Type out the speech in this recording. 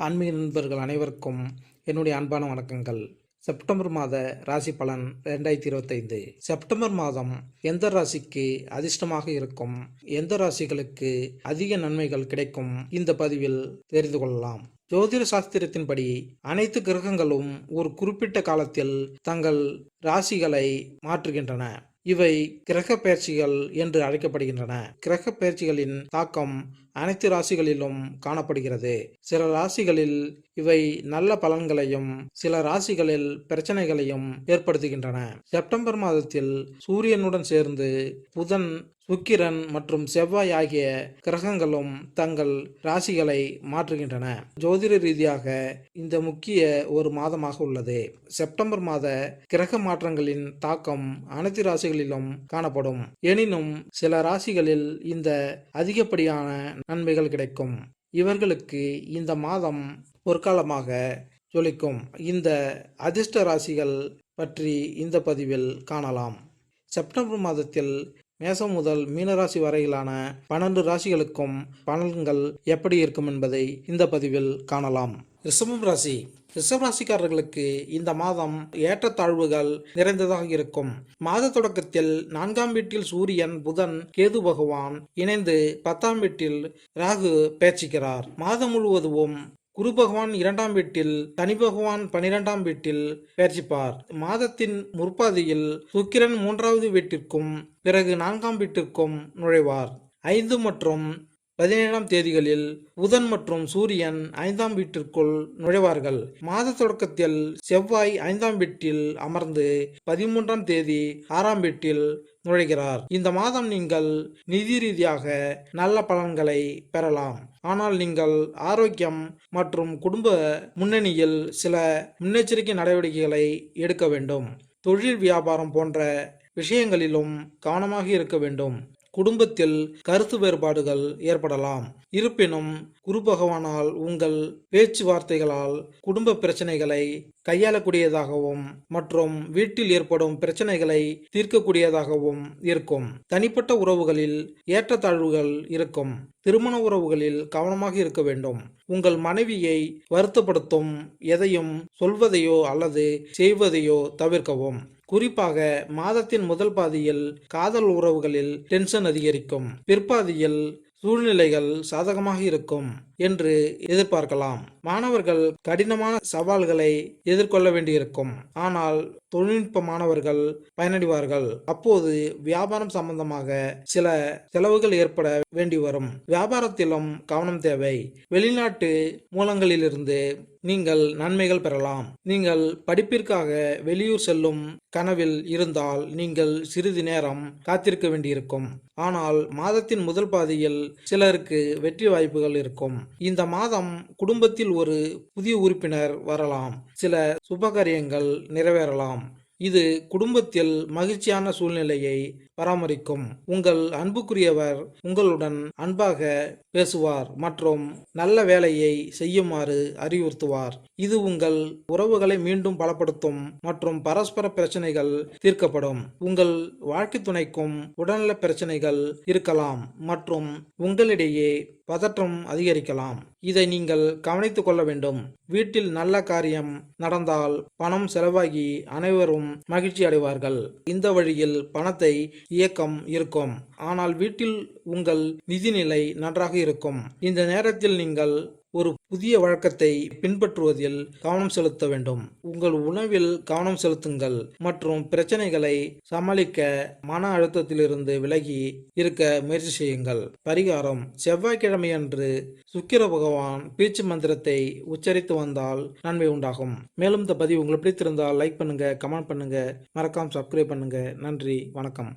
ஆன்மீக நண்பர்கள் அனைவருக்கும் என்னுடைய அன்பான வணக்கங்கள். செப்டம்பர் மாத ராசி பலன் 2025. செப்டம்பர் மாதம் எந்த ராசிக்கு அதிர்ஷ்டமாக இருக்கும், எந்த ராசிகளுக்கு அதிக நன்மைகள் கிடைக்கும், இந்த பதிவில் தெரிந்து கொள்ளலாம். ஜோதிட சாஸ்திரத்தின்படி அனைத்து கிரகங்களும் ஒரு குறிப்பிட்ட காலத்தில் தங்கள் ராசிகளை மாற்றுகின்றன. இவை கிரக பெயர்ச்சிகள் என்று அழைக்கப்படுகின்றன. கிரக பெயர்ச்சிகளின் தாக்கம் அனைத்து ராசிகளிலும் காணப்படுகிறது. சில ராசிகளில் இவை நல்ல பலன்களையும் சில ராசிகளில் பிரச்சனைகளையும் ஏற்படுத்துகின்றன. செப்டம்பர் மாதத்தில் சூரியனுடன் சேர்ந்து புதன், சுக்கிரன் மற்றும் செவ்வாய் ஆகிய கிரகங்களும் தங்கள் ராசிகளை மாற்றுகின்றன. ஜோதிட ரீதியாக இந்த முக்கிய ஒரு மாதமாக உள்ளது. செப்டம்பர் மாத கிரக மாற்றங்களின் தாக்கம் அனைத்து ராசிகளிலும் காணப்படும். எனினும் சில ராசிகளில் இந்த அதிகப்படியான நன்மைகள் கிடைக்கும். இவர்களுக்கு இந்த மாதம் பொற்காலமாக ஜொலிக்கும். இந்த அதிர்ஷ்ட ராசிகள் பற்றி இந்த பதிவில் காணலாம். செப்டம்பர் மாதத்தில் மேசம் முதல் மீனராசி வரையிலான 12 ராசிகளுக்கும் பலன்கள் எப்படி இருக்கும் என்பதை இந்த பதிவில் காணலாம். ரிஷபம் ராசி. ரிஷபராசிக்காரர்களுக்கு இந்த மாதம் ஏற்றத்தாழ்வுகள் நிறைந்ததாக இருக்கும். மாத தொடக்கத்தில் 4ஆம் வீட்டில் சூரியன், புதன், கேது பகவான் இணைந்து 10ஆம் வீட்டில் ராகு பெயர்ச்சிக்கிறார். மாதம் முழுவதும் குரு பகவான் 2ஆம் வீட்டில், சனி பகவான் 12ஆம் வீட்டில் பெயர்ச்சிப்பார். மாதத்தின் முற்பாதியில் சுக்கிரன் 3வது வீட்டிற்கும் பிறகு 4ஆம் வீட்டிற்கும் நுழைவார். 5 மற்றும் 17ஆம் தேதிகளில் புதன் மற்றும் சூரியன் 5ஆம் வீட்டிற்குள் நுழைவார்கள். மாத தொடக்கத்தில் செவ்வாய் 5ஆம் வீட்டில் அமர்ந்து 13ஆம் தேதி 6ஆம் வீட்டில் நுழைகிறார். இந்த மாதம் நீங்கள் நிதி ரீதியாக நல்ல பலன்களை பெறலாம். ஆனால் நீங்கள் ஆரோக்கியம் மற்றும் குடும்ப முன்னணியில் சில முன்னெச்சரிக்கை நடவடிக்கைகளை எடுக்க வேண்டும். தொழில், வியாபாரம் போன்ற விஷயங்களிலும் கவனமாக இருக்க வேண்டும். குடும்பத்தில் கருத்து வேறுபாடுகள் ஏற்படலாம். இருப்பினும் குரு பகவானால் உங்கள் பேச்சுவார்த்தைகளால் குடும்ப பிரச்சனைகளை கையாளக்கூடியதாகவும் மற்றும் வீட்டில் ஏற்படும் பிரச்சனைகளை தீர்க்கக்கூடியதாகவும் இருக்கும். தனிப்பட்ட உறவுகளில் ஏற்றத்தாழ்வுகள் இருக்கும். திருமண உறவுகளில் கவனமாக இருக்க வேண்டும். உங்கள் மனைவியை வருத்தப்படுத்தும் எதையும் சொல்வதையோ அல்லது செய்வதையோ தவிர்க்கவும். குறிப்பாக மாதத்தின் முதல் பாதியில் காதல் உறவுகளில் டென்ஷன் அதிகரிக்கும். பிற்பாதியில் சூழ்நிலைகள் சாதகமாக இருக்கும் என்று எதிர்பார்க்கலாம். மாணவர்கள் கடினமான சவால்களை எதிர்கொள்ள வேண்டியிருக்கும். ஆனால் தொழில்நுட்ப மாணவர்கள் பயனடைவார்கள். அப்போது வியாபாரம் சம்பந்தமாக சில செலவுகள் ஏற்பட வேண்டி வரும். வியாபாரத்திலும் கவனம் தேவை. வெளிநாட்டு மூலங்களிலிருந்து நீங்கள் நன்மைகள் பெறலாம். நீங்கள் படிப்பிற்காக வெளியூர் செல்லும் கனவில் இருந்தால் நீங்கள் சிறிது நேரம் காத்திருக்க வேண்டியிருக்கும். ஆனால் மாதத்தின் முதல் பாதியில் சிலருக்கு வெற்றி வாய்ப்புகள் இருக்கும். இந்த மாதம் குடும்பத்தில் ஒரு புதிய உறுப்பினர் வரலாம். சில சுபகாரியங்கள் நிறைவேறலாம். இது குடும்பத்தில் மகிழ்ச்சியான சூழ்நிலையை பராமரிக்கும். உங்கள் அன்புக்குரியவர் உங்களுடன் அன்பாக பேசுவார் மற்றும் நல்ல வேலையை செய்யுமாறு அறிவுறுத்துவார். இது உங்கள் உறவுகளை மீண்டும் பலப்படுத்தும் மற்றும் பரஸ்பர பிரச்சனைகள் தீர்க்கப்படும். உங்கள் வாழ்க்கை துணைக்கும் உடல்நல பிரச்சனைகள் இருக்கலாம் மற்றும் உங்களிடையே பதற்றம் அதிகரிக்கலாம். இதை நீங்கள் கவனித்துக் கொள்ள வேண்டும். வீட்டில் நல்ல காரியம் நடந்தால் பணம் செலவாகி அனைவரும் மகிழ்ச்சி அடைவார்கள். இந்த வழியில் பணத்தை இயக்கம் இருக்கும். ஆனால் வீட்டில் உங்கள் நிதிநிலை நன்றாக இருக்கும். இந்த நேரத்தில் நீங்கள் ஒரு புதிய வழக்கத்தை பின்பற்றுவதில் கவனம் செலுத்த வேண்டும். உங்கள் உணவில் கவனம் செலுத்துங்கள் மற்றும் பிரச்சனைகளை சமாளிக்க மன அழுத்தத்திலிருந்து விலகி இருக்க முயற்சி செய்யுங்கள். பரிகாரம்: செவ்வாய்க்கிழமையன்று சுக்கிர பகவான் பேச்சு மந்திரத்தை உச்சரித்து வந்தால் நன்மை உண்டாகும். மேலும் இந்த பதிவு உங்களுக்கு பிடித்திருந்தால் லைக் பண்ணுங்க, கமெண்ட் பண்ணுங்க, மறக்காம சப்ஸ்கிரைப் பண்ணுங்க. நன்றி, வணக்கம்.